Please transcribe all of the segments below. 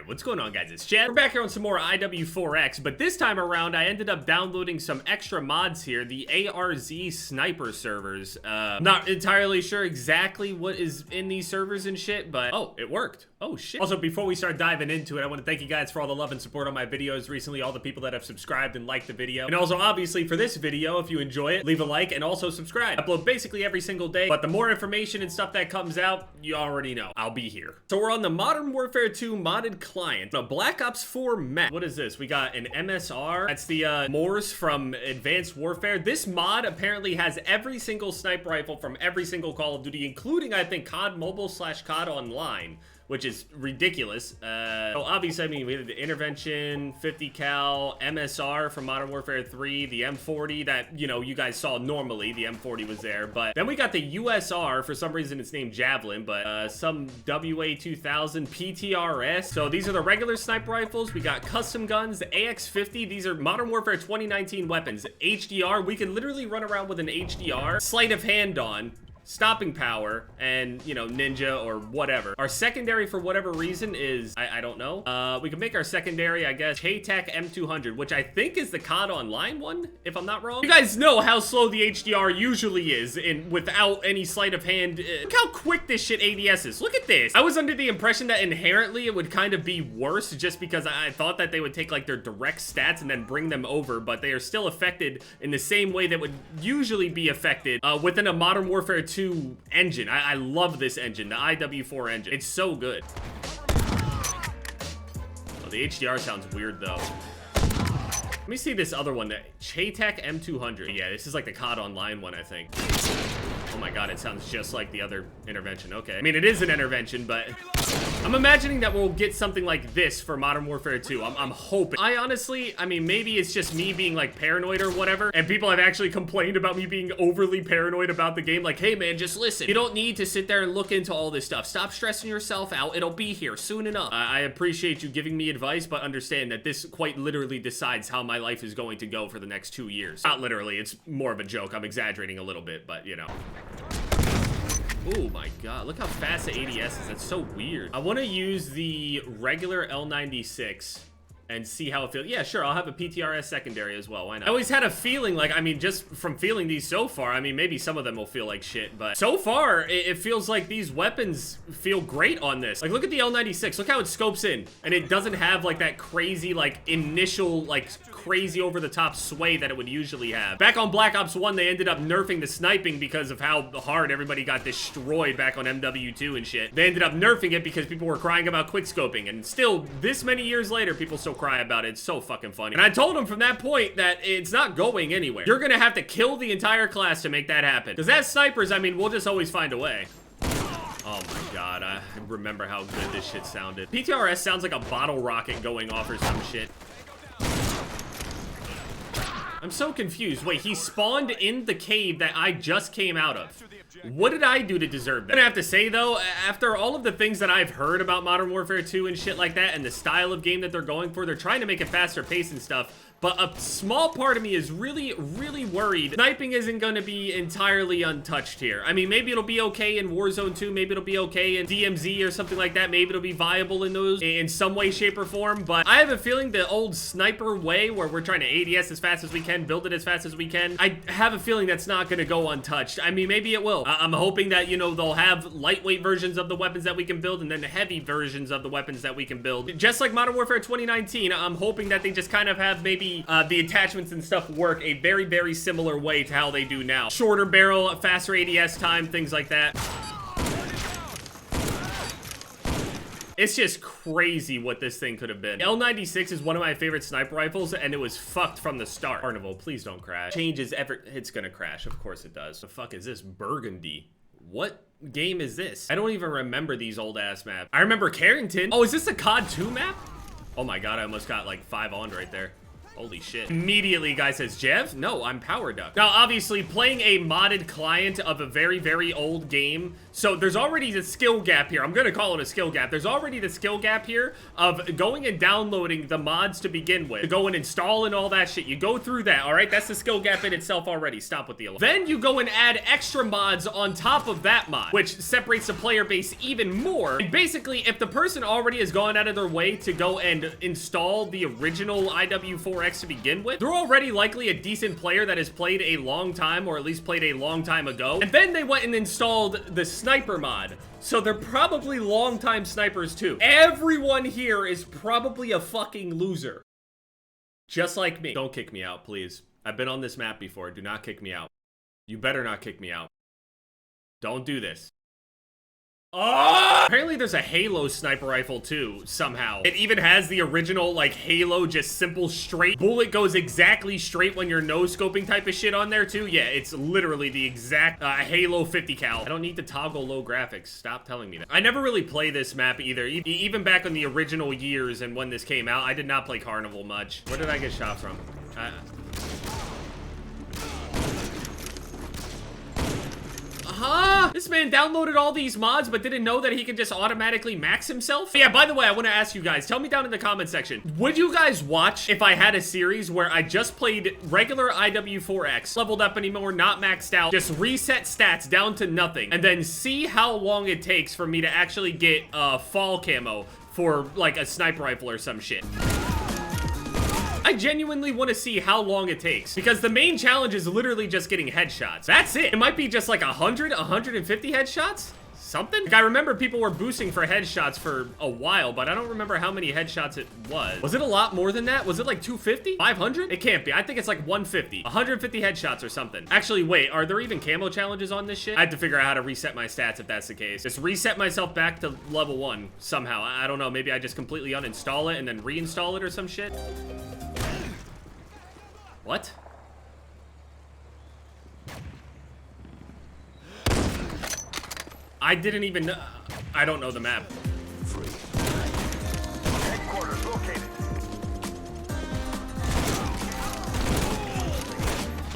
What's going on, guys? It's Chad. We're back here on some more IW4X, but this time around I ended up downloading some extra mods here, the ARZ sniper servers. Not entirely sure exactly what is in these servers and shit, but oh, it worked. Oh shit. Also, before we start diving into it, I want to thank you guys for all the love and support on my videos recently, all the people that have subscribed and liked the video. And also, obviously, for this video, if you enjoy it, leave a like and also subscribe. I upload basically every single day, but the more information and stuff that comes out, you already know. I'll be here. So we're on the Modern Warfare 2 modded client, a Black Ops 4 map. What is this? We got an MSR. That's the Moors from Advanced Warfare. This mod apparently has every single sniper rifle from every single Call of Duty, including, I think, COD Mobile / COD Online, which is ridiculous. So obviously, I mean, we had the Intervention, 50 cal, MSR from Modern Warfare 3, the M40 that, you know, you guys saw normally, the M40 was there, but then we got the USR, for some reason it's named Javelin, but some WA2000 PTRS. So these are the regular sniper rifles. We got custom guns, the AX50, these are Modern Warfare 2019 weapons. HDR, we can literally run around with an HDR, sleight of hand on, stopping power, and, you know, ninja or whatever. Our secondary, for whatever reason, is, I don't know. We can make our secondary, I guess, KTAC M200, which I think is the COD Online one, if I'm not wrong. You guys know how slow the HDR usually is, and without any sleight of hand. Look how quick this shit ADS is. Look at this. I was under the impression that inherently it would kind of be worse, just because I thought that they would take, like, their direct stats and then bring them over, but they are still affected in the same way that would usually be affected within a Modern Warfare 2 engine. I love this engine, the IW4 engine. It's so good. Oh, the HDR sounds weird though. Let me see this other one, the KTAC M200. Yeah, this is like the COD Online one, I think. Oh my god, it sounds just like the other Intervention. Okay. I mean, it is an Intervention, but I'm imagining that we'll get something like this for Modern Warfare 2. I'm hoping. I honestly, I mean, maybe it's just me being like paranoid or whatever, and people have actually complained about me being overly paranoid about the game. Like, hey man, just listen. You don't need to sit there and look into all this stuff. Stop stressing yourself out. It'll be here soon enough. I appreciate you giving me advice, but understand that this quite literally decides how my life is going to go for the next 2 years. Not literally, it's more of a joke. I'm exaggerating a little bit, but you know. Oh my god, look how fast the ADS is. That's so weird. I want to use the regular L96 and see how it feels. Yeah, sure, I'll have a PTRS secondary as well. Why not? I always had a feeling, like, I mean, just from feeling these so far, I mean, maybe some of them will feel like shit, but so far, it feels like these weapons feel great on this. Like, look at the L96. Look how it scopes in, and it doesn't have, like, that crazy, like, initial, like, crazy over-the-top sway that it would usually have. Back on Black Ops 1, they ended up nerfing the sniping because of how hard everybody got destroyed back on MW2 and shit. They ended up nerfing it because people were crying about quickscoping, and still, this many years later, people still cry about it. It's so fucking funny. And I told them from that point that it's not going anywhere. You're gonna have to kill the entire class to make that happen. Because as snipers, I mean, we'll just always find a way. Oh my god, I remember how good this shit sounded. PTRS sounds like a bottle rocket going off or some shit. I'm so confused. Wait, he spawned in the cave that I just came out of. What did I do to deserve that? I have to say though, after all of the things that I've heard about Modern Warfare 2 and shit like that, and the style of game that they're going for, they're trying to make it faster pace and stuff, but a small part of me is really, really worried sniping isn't gonna be entirely untouched here. I mean, maybe it'll be okay in Warzone 2, maybe it'll be okay in DMZ or something like that, maybe it'll be viable in those in some way, shape, or form, but I have a feeling the old sniper way, where we're trying to ADS as fast as we can, build it as fast as we can, I have a feeling that's not gonna go untouched. I mean, maybe it will. I'm hoping that, you know, they'll have lightweight versions of the weapons that we can build, and then heavy versions of the weapons that we can build. Just like Modern Warfare 2019, I'm hoping that they just kind of have maybe the attachments and stuff work a very, very similar way to how they do now. Shorter barrel, faster ADS time, things like that. It's just crazy what this thing could have been. L96 is one of my favorite sniper rifles, and it was fucked from the start. Carnival, please don't crash. Changes ever, it's gonna crash. Of course it does. The fuck is this? Burgundy. What game is this? I don't even remember these old ass maps. I remember Carrington. Oh, is this a COD 2 map? Oh my god, I almost got like 5 on right there. Holy shit. Immediately, guy says, Jev? No, I'm Power Duck. Now, obviously, playing a modded client of a very, very old game So there's already the skill gap here. I'm gonna call it a skill gap. There's already the skill gap here of going and downloading the mods to begin with. To go and install and all that shit. You go through that, all right? That's the skill gap in itself already. Stop with the alarm. Then you go and add extra mods on top of that mod, which separates the player base even more. And basically, if the person already has gone out of their way to go and install the original IW4X to begin with, they're already likely a decent player that has played a long time, or at least played a long time ago. And then they went and installed the sniper mod. So they're probably long-time snipers too. Everyone here is probably a fucking loser. Just like me. Don't kick me out, please. I've been on this map before. Do not kick me out. You better not kick me out. Don't do this. Oh! Apparently there's a Halo sniper rifle too, somehow. It even has the original, like, Halo, just simple straight. Bullet goes exactly straight when you're no-scoping type of shit on there too. Yeah, it's literally the exact Halo 50 cal. I don't need to toggle low graphics. Stop telling me that. I never really play this map either. Even back in the original years and when this came out, I did not play Carnival much. Where did I get shot from? This man downloaded all these mods but didn't know that he could just automatically max himself? Yeah, by the way, I want to ask you guys, tell me down in the comment section, would you guys watch if I had a series where I just played regular IW4X, leveled up anymore, not maxed out, just reset stats down to nothing, and then see how long it takes for me to actually get fall camo for like a sniper rifle or some shit? I genuinely want to see how long it takes, because the main challenge is literally just getting headshots. That's it. It might be just like 100, 150 headshots? Something? Like, I remember people were boosting for headshots for a while, but I don't remember how many headshots it was. Was it a lot more than that? Was it like 250? 500? It can't be. I think it's like 150. 150 headshots or something. Actually, wait, are there even camo challenges on this shit? I have to figure out how to reset my stats if that's the case. Just reset myself back to level 1 somehow. I don't know. Maybe I just completely uninstall it and then reinstall it or some shit. What? I didn't even know. I don't know the map. Headquarters located.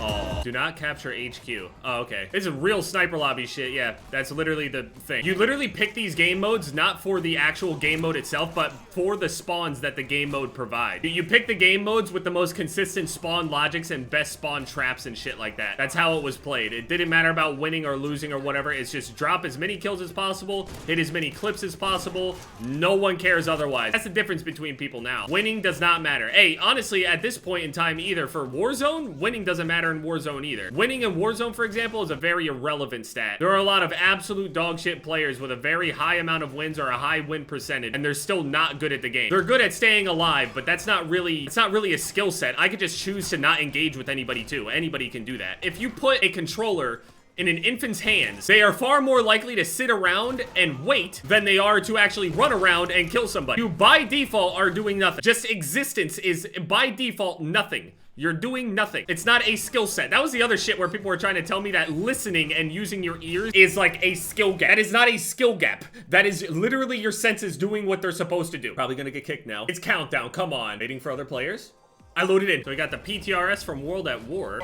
Oh, do not capture HQ. Oh, okay. It's a real sniper lobby shit. Yeah, that's literally the thing. You literally pick these game modes not for the actual game mode itself, but for the spawns that the game mode provide. You pick the game modes with the most consistent spawn logics and best spawn traps and shit like that. That's how it was played. It didn't matter about winning or losing or whatever. It's just drop as many kills as possible, hit as many clips as possible. No one cares otherwise. That's the difference between people now. Winning does not matter. Hey, honestly, at this point in time either, for Warzone, winning doesn't matter in Warzone either. Winning in Warzone, for example, is a very irrelevant stat. There are a lot of absolute dog shit players with a very high amount of wins or a high win percentage, and they're still not good at the game. They're good at staying alive, but that's not really, it's not really a skill set. I could just choose to not engage with anybody too. Anybody can do that. If you put a controller in an infant's hands, they are far more likely to sit around and wait than they are to actually run around and kill somebody. You, by default, are doing nothing. Just existence is, by default, nothing. You're doing nothing. It's not a skill set. That was the other shit where people were trying to tell me that listening and using your ears is like a skill gap. That is not a skill gap. That is literally your senses doing what they're supposed to do. Probably gonna get kicked now. It's countdown, come on. Waiting for other players. I loaded in. So we got the PTRS from World at War.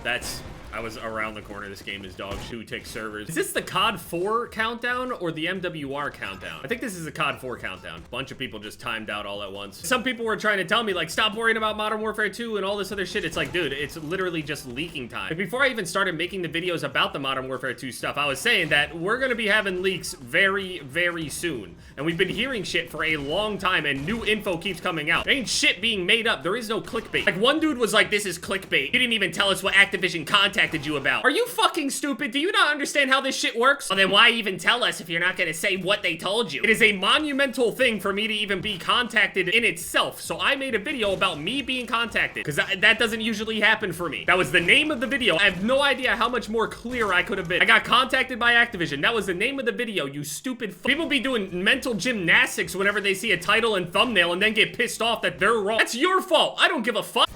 That's... I was around the corner. This game is dog shit. Tick servers. Is this the COD 4 countdown or the MWR countdown? I think this is the COD 4 countdown. Bunch of people just timed out all at once. Some people were trying to tell me, like, stop worrying about Modern Warfare 2 and all this other shit. It's like, dude, it's literally just leaking time. Like, before I even started making the videos about the Modern Warfare 2 stuff, I was saying that we're gonna be having leaks very, very soon. And we've been hearing shit for a long time, and new info keeps coming out. There ain't shit being made up. There is no clickbait. Like, one dude was like, this is clickbait. You didn't even tell us what Activision contacted you about. Are you fucking stupid? Do you not understand how this shit works? Well, then why even tell us if you're not gonna say what they told you? It is a monumental thing for me to even be contacted in itself. So I made a video about me being contacted, because that doesn't usually happen for me. That was the name of the video. I have no idea how much more clear I could have been. I got contacted by Activision. That was the name of the video, you stupid People be doing mental gymnastics whenever they see a title and thumbnail and then get pissed off that they're wrong. That's your fault. I don't give a fuck.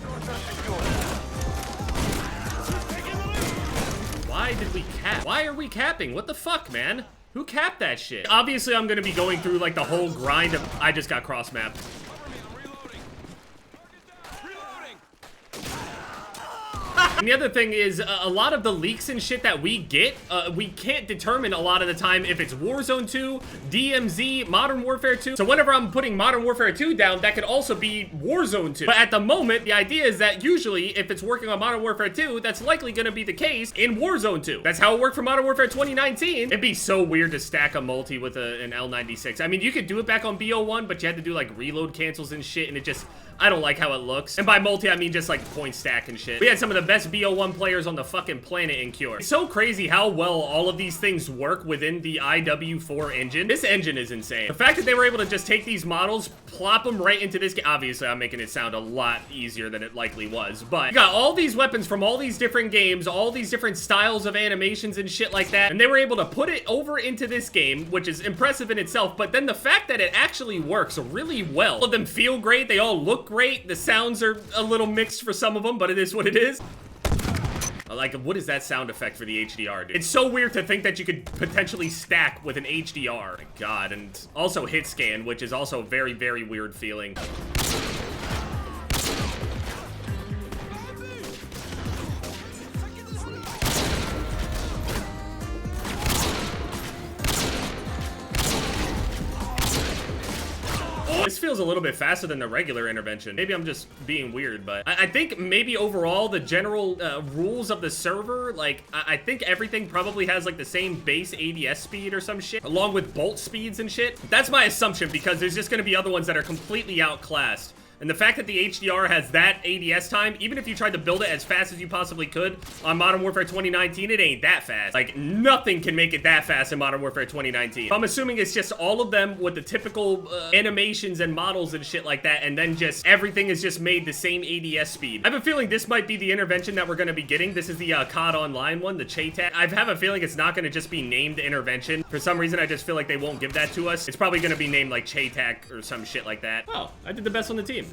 Why did we cap? Why are we capping? What the fuck, man? Who capped that shit? Obviously, I'm gonna be going through, like, the whole grind of... I just got cross-mapped. And the other thing is, a lot of the leaks and shit that we get, we can't determine a lot of the time if it's Warzone 2, DMZ, Modern Warfare 2. So whenever I'm putting Modern Warfare 2 down, that could also be Warzone 2. But at the moment, the idea is that usually, if it's working on Modern Warfare 2, that's likely gonna be the case in Warzone 2. That's how it worked for Modern Warfare 2019. It'd be so weird to stack a multi with an L96. I mean, you could do it back on BO1, but you had to do like reload cancels and shit, and it just, I don't like how it looks. And by multi, I mean just like point stack and shit. We had some of the best BO1 players on the fucking planet in Cure. It's so crazy how well all of these things work within the IW4 engine. This engine is insane. The fact that they were able to just take these models, plop them right into this game. Obviously, I'm making it sound a lot easier than it likely was, but you got all these weapons from all these different games, all these different styles of animations and shit like that, and they were able to put it over into this game, which is impressive in itself, but then the fact that it actually works really well. All of them feel great, they all look great, the sounds are a little mixed for some of them, but it is what it is. Like, what is that sound effect for the HDR, dude? It's so weird to think that you could potentially stack with an HDR. Oh my God, and also hit scan, which is also a very, very weird feeling. This feels a little bit faster than the regular intervention. Maybe I'm just being weird, but I think maybe overall the general rules of the server, like I think everything probably has like the same base ADS speed or some shit, along with bolt speeds and shit. That's my assumption, because there's just gonna be other ones that are completely outclassed. And the fact that the HDR has that ADS time, even if you tried to build it as fast as you possibly could on Modern Warfare 2019, it ain't that fast. Like, nothing can make it that fast in Modern Warfare 2019. I'm assuming it's just all of them with the typical animations and models and shit like that, and then just everything is just made the same ADS speed. I have a feeling this might be the intervention that we're gonna be getting. This is the COD Online one, the CHATAC. I have a feeling it's not gonna just be named intervention. For some reason, I just feel like they won't give that to us. It's probably gonna be named like CHATAC or some shit like that. Oh, I did the best on the team.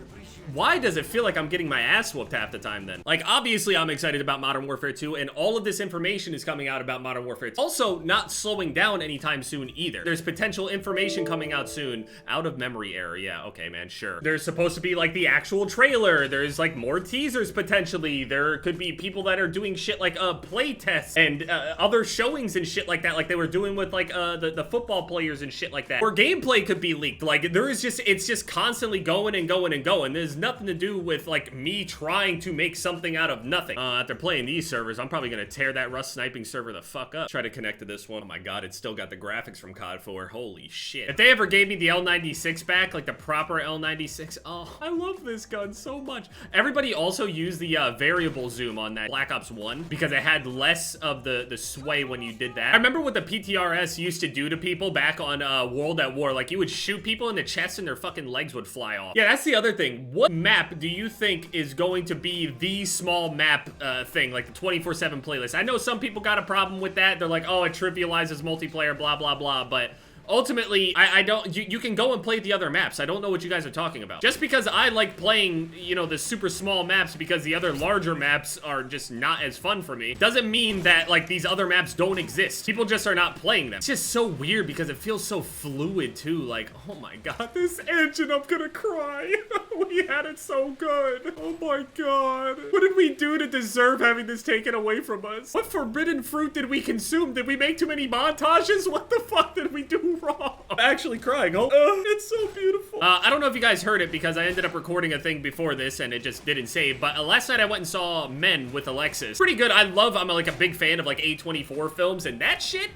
Why does it feel like I'm getting my ass whooped half the time then? Like, obviously I'm excited about Modern Warfare 2, and all of this information is coming out about Modern Warfare 2. Also, not slowing down anytime soon either. There's potential information coming out soon. Out of memory error, yeah, okay, man, sure. There's supposed to be like the actual trailer. There's like more teasers potentially. There could be people that are doing shit like play tests and other showings and shit like that, like they were doing with like the football players and shit like that. Or gameplay could be leaked. Like, there is just, it's just constantly going and going and going. There's nothing to do with like me trying to make something out of nothing. After playing these servers, I'm probably gonna tear that Rust sniping server the fuck up. Try to connect to this one. Oh my God, it's still got the graphics from COD 4. Holy shit. If they ever gave me the L96 back, like the proper L96, oh, I love this gun so much. Everybody also used the variable zoom on that Black Ops 1 because it had less of the sway when you did that. I remember what the PTRS used to do to people back on World at War. Like, you would shoot people in the chest and their fucking legs would fly off. Yeah, that's the other thing. What map do you think is going to be the small map thing, like the 24/7 playlist? I know some people got a problem with that. They're like, oh, it trivializes multiplayer, blah, blah, blah, but ultimately, I don't, you can go and play the other maps. I don't know what you guys are talking about. Just because I like playing, you know, the super small maps because the other larger maps are just not as fun for me, doesn't mean that, like, these other maps don't exist. People just are not playing them. It's just so weird because it feels so fluid, too. Like, oh my God, this engine, I'm gonna cry. We had it so good. Oh my God. What did we do to deserve having this taken away from us? What forbidden fruit did we consume? Did we make too many montages? What the fuck did we do wrong? I'm actually crying. Oh, it's so beautiful. I don't know if you guys heard it because I ended up recording a thing before this and it just didn't save, but last night I went and saw Men with Alexis. Pretty good. I'm like a big fan of like A24 films, and that shit,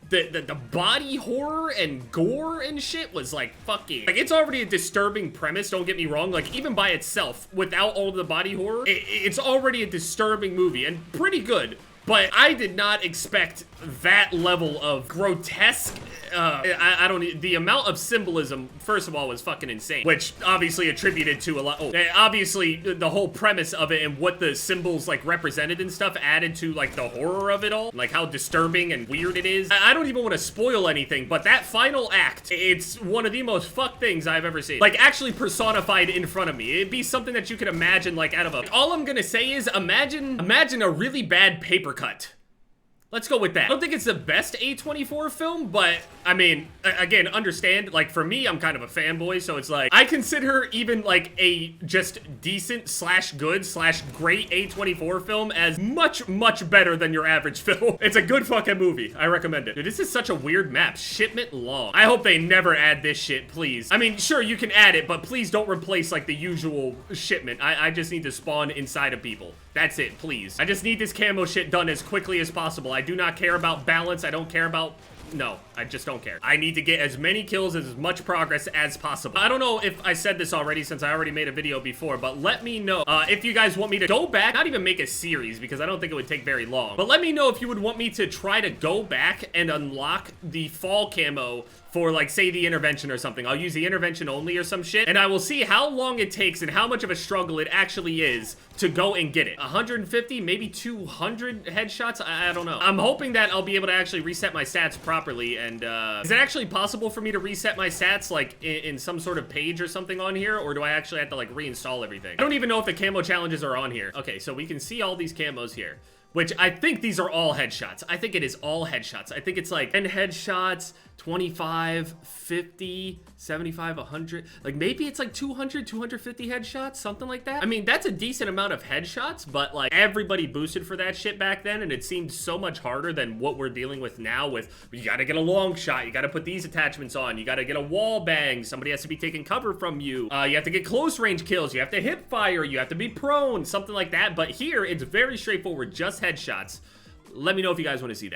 the body horror and gore and shit was like fucking, like, it's already a disturbing premise, don't get me wrong. Like, even by itself, without all of the body horror, it's already a disturbing movie and pretty good. But I did not expect that level of grotesque, I don't, the amount of symbolism, first of all, was fucking insane, which obviously attributed to a lot, obviously the whole premise of it and what the symbols like represented and stuff added to like the horror of it all, like how disturbing and weird it is. I don't even want to spoil anything, but that final act, it's one of the most fucked things I've ever seen. Like, actually personified in front of me. It'd be something that you could imagine like out of a, all I'm gonna say is imagine a really bad paper cut. Let's go with that. I don't think it's the best A24 film, but I mean, again, understand, like, for me, I'm kind of a fanboy, so it's like, I consider even, like, a just decent slash good slash great A24 film as much, much better than your average film. It's a good fucking movie. I recommend it. Dude, this is such a weird map. Shipment long. I hope they never add this shit, please. I mean, sure, you can add it, but please don't replace, like, the usual shipment. I just need to spawn inside of people. That's it, please. I just need this camo shit done as quickly as possible. I do not care about balance. I don't care about... No, I just don't care. I need to get as many kills, as much progress as possible. I don't know if I said this already since I already made a video before, but let me know if you guys want me to go back, not even make a series because I don't think it would take very long, but let me know if you would want me to try to go back and unlock the fall camo for, like, say the intervention or something. I'll use the intervention only or some shit, and I will see how long it takes and how much of a struggle it actually is to go and get it. 150, maybe 200 headshots? I don't know. I'm hoping that I'll be able to actually reset my stats properly, and is it actually possible for me to reset my stats, like, in some sort of page or something on here, or do I actually have to, like, reinstall everything? I don't even know if the camo challenges are on here. Okay, so we can see all these camos here, which I think these are all headshots. I think it is all headshots. I think it's like 10 headshots, 25, 50, 75, 100. Like maybe it's like 200, 250 headshots, something like that. I mean, that's a decent amount of headshots, but like everybody boosted for that shit back then, and it seemed so much harder than what we're dealing with now with, you gotta get a long shot, you gotta put these attachments on, you gotta get a wall bang, somebody has to be taking cover from you, you have to get close range kills, you have to hip fire, you have to be prone, something like that. But here, it's very straightforward, just headshots. Let me know if you guys want to see that.